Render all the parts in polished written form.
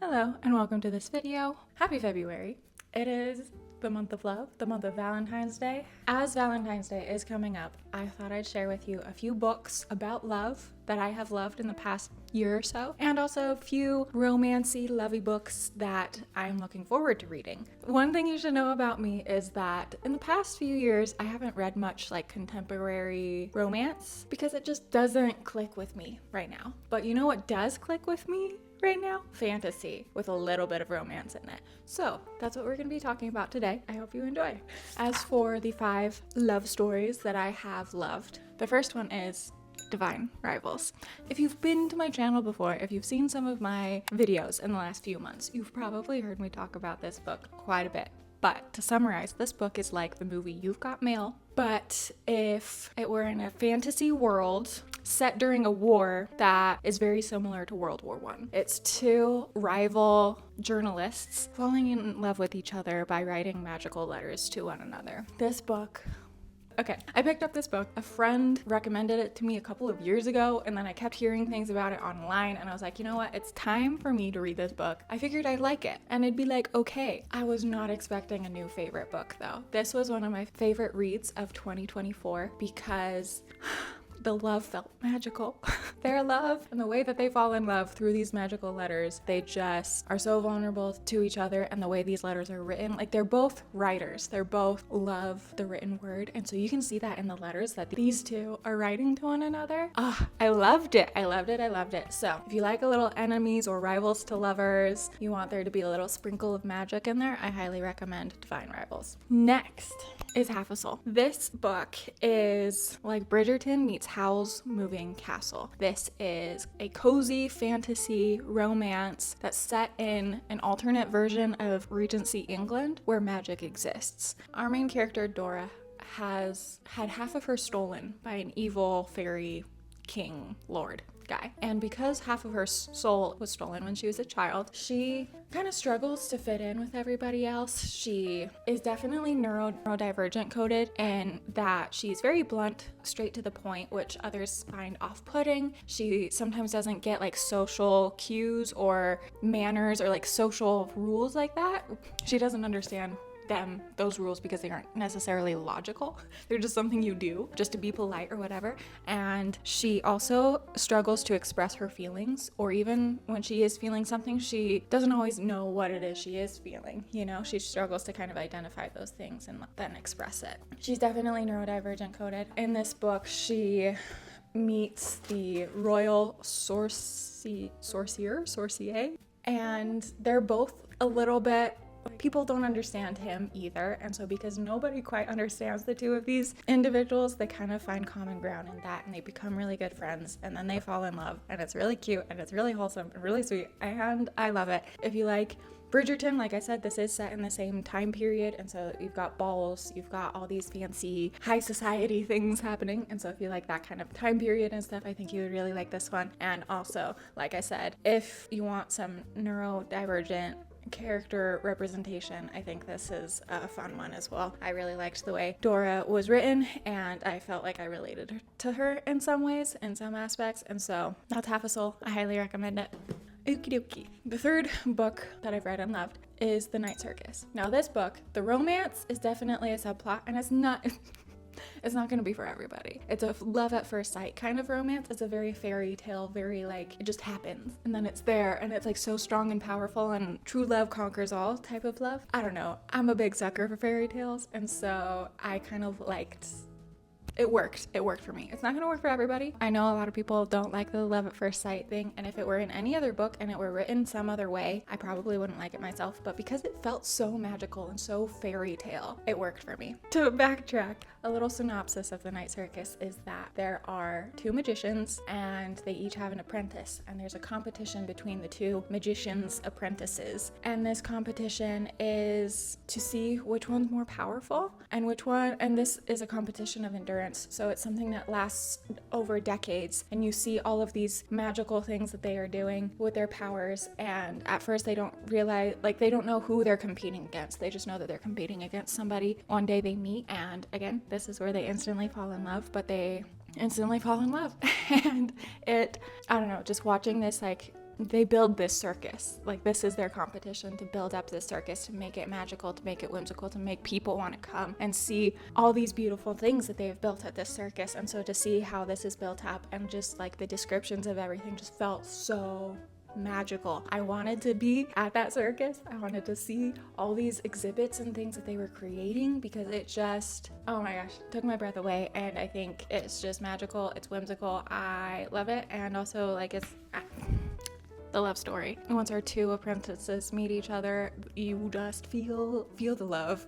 Hello and welcome to this video. Happy February. It is the month of love, the month of Valentine's Day. As Valentine's Day is coming up, I thought I'd share with you a few books about love that I have loved in the past year or so, and also a few romancy, lovey books that I'm looking forward to reading. One thing you should know about me is that in the past few years, I haven't read much like contemporary romance because it just doesn't click with me right now. But you know what does click with me right now? Fantasy with a little bit of romance in it. So that's what we're going to be talking about today. I hope you enjoy. As for the 5 love stories that I have loved, the first one is Divine Rivals. If you've been to my channel before, if you've seen some of my videos in the last few months, you've probably heard me talk about this book quite a bit. But to summarize, this book is like the movie You've Got Mail, but if it were in a fantasy world set during a war that is very similar to World War I. It's 2 rival journalists falling in love with each other by writing magical letters to one another. This book... Okay, I picked up this book. A friend recommended it to me a couple of years ago, and then I kept hearing things about it online, and I was like, you know what? It's time for me to read this book. I figured I'd like it, and it'd be like, okay. I was not expecting a new favorite book, though. This was one of my favorite reads of 2024 because... the love felt magical. Their love and the way that they fall in love through these magical letters, they just are so vulnerable to each other, and the way these letters are written, like they're both writers. They're both love the written word, and so you can see that in the letters that these 2 are writing to one another. I loved it. I loved it. I loved it. So if you like a little enemies or rivals to lovers, you want there to be a little sprinkle of magic in there, I highly recommend Divine Rivals. Next is Half a Soul. This book is like Bridgerton meets Howl's Moving Castle. This is a cozy fantasy romance that's set in an alternate version of Regency England where magic exists. Our main character, Dora, has had half of her stolen by an evil fairy king lord guy. And because half of her soul was stolen when she was a child, she kind of struggles to fit in with everybody else. She is definitely neurodivergent coded, and that she's very blunt, straight to the point, which others find off-putting. She sometimes doesn't get like social cues or manners or like social rules like that. She doesn't understand those rules because they aren't necessarily logical. They're just something you do just to be polite or whatever. And she also struggles to express her feelings, or even when she is feeling something, she doesn't always know what it is she is feeling. You know, she struggles to kind of identify those things and then express it. She's definitely neurodivergent coded. In this book, she meets the royal sorcier, and they're both a little bit... people don't understand him either, and so because nobody quite understands the 2 of these individuals, they kind of find common ground in that, and they become really good friends, and then they fall in love, and it's really cute, and it's really wholesome, and really sweet, and I love it. If you like Bridgerton, like I said, this is set in the same time period, and so you've got balls, you've got all these fancy high society things happening, and so if you like that kind of time period and stuff, I think you would really like this one. And also, like I said, if you want some neurodivergent character representation, I think this is a fun one as well. I really liked the way Dora was written, and I felt like I related to her in some ways, in some aspects, and so that's Half a Soul. I highly recommend it. Okie dokie. The third book that I've read and loved is The Night Circus. Now this book, the romance is definitely a subplot, and it's not going to be for everybody. It's a love at first sight kind of romance. It's a very fairy tale, very like, it just happens, and then it's there, and it's like so strong and powerful, and true love conquers all type of love. I don't know. I'm a big sucker for fairy tales, and so I kind of liked... It worked for me. It's not gonna work for everybody. I know a lot of people don't like the love at first sight thing, and if it were in any other book and it were written some other way, I probably wouldn't like it myself, but because it felt so magical and so fairy tale, it worked for me. To backtrack, a little synopsis of The Night Circus is that there are 2 magicians, and they each have an apprentice, and there's a competition between the 2 magicians' apprentices, and this competition is to see which one's more powerful and this is a competition of endurance. So it's something that lasts over decades, and you see all of these magical things that they are doing with their powers, and at first they don't realize, like, they don't know who they're competing against. They just know that they're competing against somebody. One day they meet, and again, this is where they instantly fall in love, but they instantly fall in love. And I don't know, just watching this like they build this circus. Like, this is their competition to build up this circus, to make it magical, to make it whimsical, to make people want to come and see all these beautiful things that they have built at this circus. And so to see how this is built up, and just like the descriptions of everything just felt so magical. I wanted to be at that circus. I wanted to see all these exhibits and things that they were creating, because it just, oh my gosh, took my breath away. And I think it's just magical. It's whimsical. I love it. And also, like, it's the love story. Once our two apprentices meet each other, you just feel the love.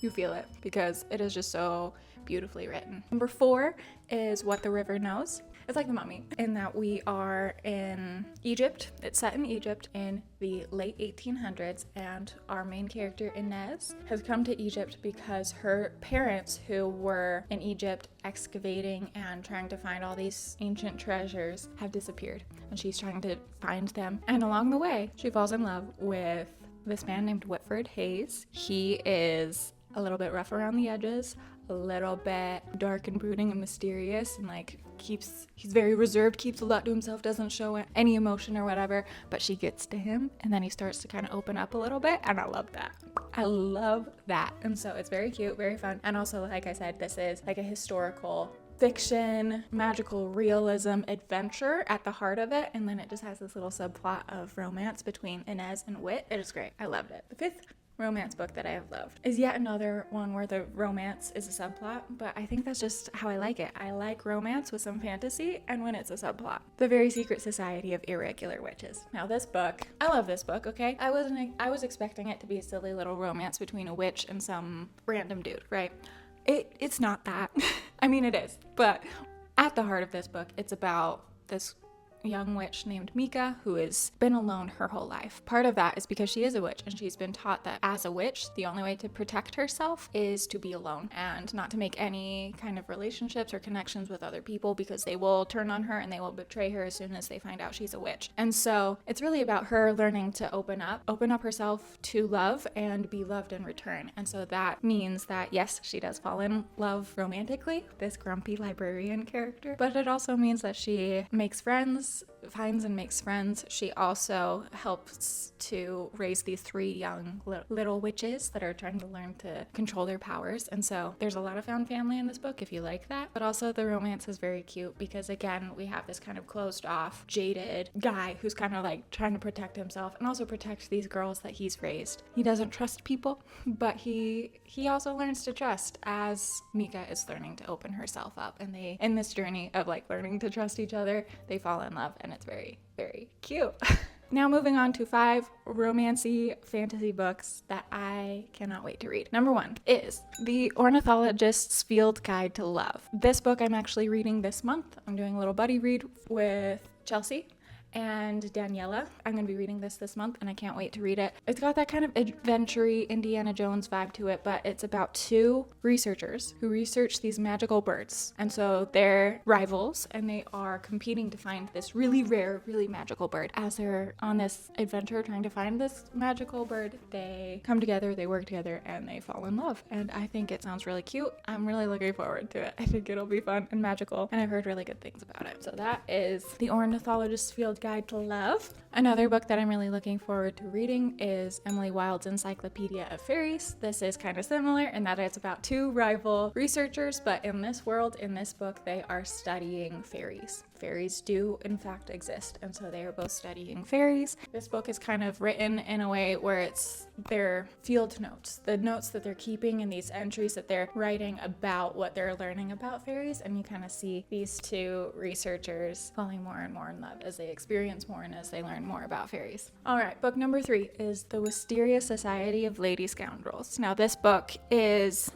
You feel it, because it is just so beautifully written. Number 4 is What the River Knows. It's like The Mummy, in that we are in Egypt. It's set in Egypt in the late 1800s, and our main character, Inez, has come to Egypt because her parents, who were in Egypt excavating and trying to find all these ancient treasures, have disappeared, and she's trying to find them. And along the way, she falls in love with this man named Whitford Hayes. He is a little bit rough around the edges, a little bit dark and brooding and mysterious, and like he's very reserved, keeps a lot to himself, doesn't show any emotion or whatever, but she gets to him, and then he starts to kind of open up a little bit, and I love that. I love that. And so it's very cute, very fun, and also, like I said, this is like a historical fiction, magical realism adventure at the heart of it, and then it just has this little subplot of romance between Inez and Whit. It is great. I loved it. The 5th romance book that I have loved is yet another one where the romance is a subplot, but I think that's just how I like it. I like romance with some fantasy, and when it's a subplot. The Very Secret Society of Irregular Witches. Now this book, I love this book, okay? I was expecting it to be a silly little romance between a witch and some random dude, right? It's not that. I mean, it is, but at the heart of this book, it's about this young witch named Mika, who has been alone her whole life. Part of that is because she is a witch, and she's been taught that as a witch, the only way to protect herself is to be alone and not to make any kind of relationships or connections with other people, because they will turn on her and they will betray her as soon as they find out she's a witch. And so it's really about her learning to open up herself to love and be loved in return. And so that means that, yes, she does fall in love romantically, this grumpy librarian character, but it also means that she makes friends, finds and makes friends. She also helps to raise these 3 young little witches that are trying to learn to control their powers. And so there's a lot of found family in this book, if you like that. But also the romance is very cute, because again, we have this kind of closed off, jaded guy who's kind of like trying to protect himself and also protect these girls that he's raised. He doesn't trust people, but he also learns to trust as Mika is learning to open herself up. And they, in this journey of like learning to trust each other, they fall in love, and it's very, very cute. Now moving on to 5 romancy fantasy books that I cannot wait to read. Number 1 is The Ornithologist's Field Guide to Love. This book I'm actually reading this month. I'm doing a little buddy read with Chelsea and Daniela. I'm going to be reading this month, and I can't wait to read it. It's got that kind of adventure-y Indiana Jones vibe to it, but it's about 2 researchers who research these magical birds. And so they're rivals, and they are competing to find this really rare, really magical bird. As they're on this adventure trying to find this magical bird, they come together, they work together, and they fall in love. And I think it sounds really cute. I'm really looking forward to it. I think it'll be fun and magical, and I've heard really good things about it. So that is The Ornithologist's Field Guide to Love. Another book that I'm really looking forward to reading is Emily Wilde's Encyclopedia of Faeries. This is kind of similar in that it's about 2 rival researchers, but in this world, in this book, they are studying fairies. Fairies do in fact exist, and so they are both studying fairies. This book is kind of written in a way where it's their field notes, the notes that they're keeping and these entries that they're writing about what they're learning about fairies, and you kind of see these 2 researchers falling more and more in love as they experience more and as they learn more about fairies. All right, book number 3 is The Wisteria Society of Lady Scoundrels. Now this book is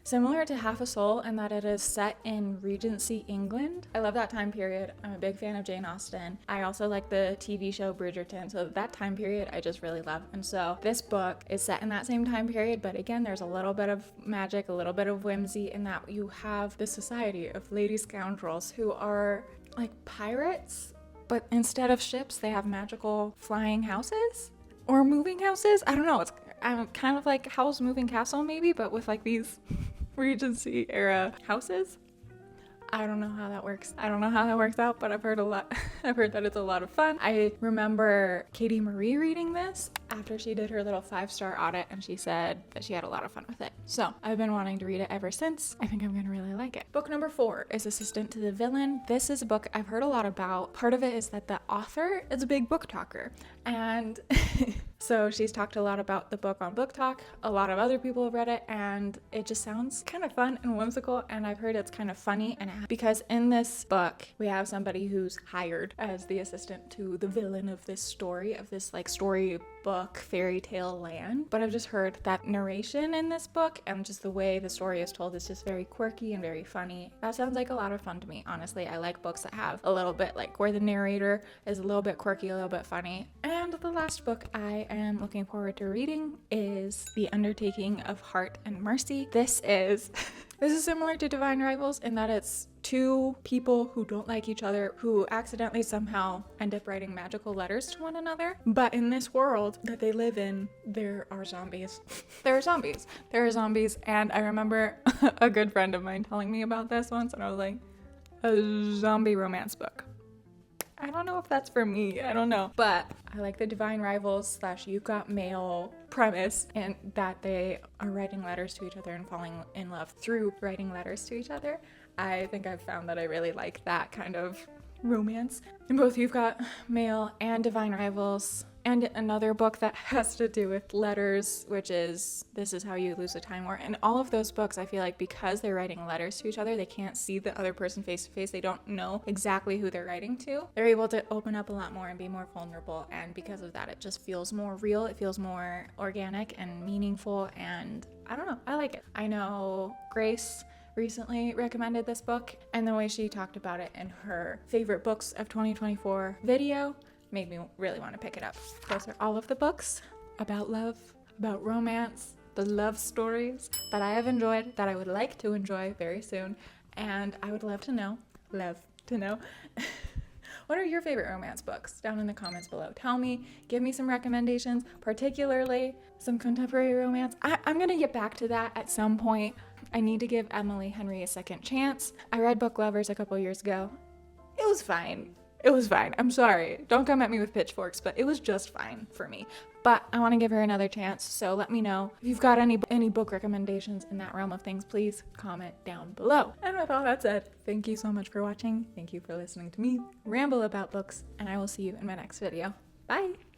similar to Half a Soul in that it is set in Regency England. I love that time period. I'm a big fan of Jane Austen. I also like the TV show Bridgerton, so that time period I just really love. And so this book is set in that same time period, but again, there's a little bit of magic, a little bit of whimsy in that you have the Society of Lady Scoundrels who are like pirates, but instead of ships, they have magical flying houses or moving houses. I don't know. It's kind of like Howl's Moving Castle maybe, but with like these Regency era houses. I don't know how that works. I don't know how that works out, but I've heard a lot. I've heard that it's a lot of fun. I remember Katie Marie reading this after she did her little 5-star audit, and she said that she had a lot of fun with it. So I've been wanting to read it ever since. I think I'm gonna really like it. Book number 4 is Assistant to the Villan. This is a book I've heard a lot about. Part of it is that the author is a big book talker, and so she's talked a lot about the book on Book Talk. A lot of other people have read it, and it just sounds kind of fun and whimsical, and I've heard it's kind of funny, and because in this book we have somebody who's hired as the assistant to the villain of this story, of this like storybook fairy tale land. But I've just heard that narration in this book and just the way the story is told is just very quirky and very funny. That sounds like a lot of fun to me. Honestly, I like books that have a little bit like where the narrator is a little bit quirky, a little bit funny. And the last book I am looking forward to reading is The Undertaking of Hart and Mercy. This is similar to Divine Rivals in that it's two people who don't like each other, who accidentally somehow end up writing magical letters to one another. But in this world that they live in, there are zombies. There are zombies. And I remember a good friend of mine telling me about this once, and I was like, a zombie romance book. I don't know if that's for me, I don't know. But I like the Divine Rivals / You've Got Mail premise, and that they are writing letters to each other and falling in love through writing letters to each other. I think I've found that I really like that kind of romance. In both You've Got Mail and Divine Rivals, and another book that has to do with letters, which is This Is How You Lose a Time War. And all of those books, I feel like because they're writing letters to each other, they can't see the other person face to face. They don't know exactly who they're writing to. They're able to open up a lot more and be more vulnerable. And because of that, it just feels more real. It feels more organic and meaningful. And I don't know, I like it. I know Grace recently recommended this book, and the way she talked about it in her favorite books of 2024 video made me really want to pick it up. Those are all of the books about love, about romance, the love stories that I have enjoyed, that I would like to enjoy very soon, and I would love to know, what are your favorite romance books? Down in the comments below. Tell me, give me some recommendations, particularly some contemporary romance. I'm gonna get back to that at some point. I need to give Emily Henry a second chance. I read Book Lovers a couple years ago. It was fine. I'm sorry. Don't come at me with pitchforks, but it was just fine for me. But I want to give her another chance, so let me know. If you've got any book recommendations in that realm of things, please comment down below. And with all that said, thank you so much for watching. Thank you for listening to me ramble about books, and I will see you in my next video. Bye!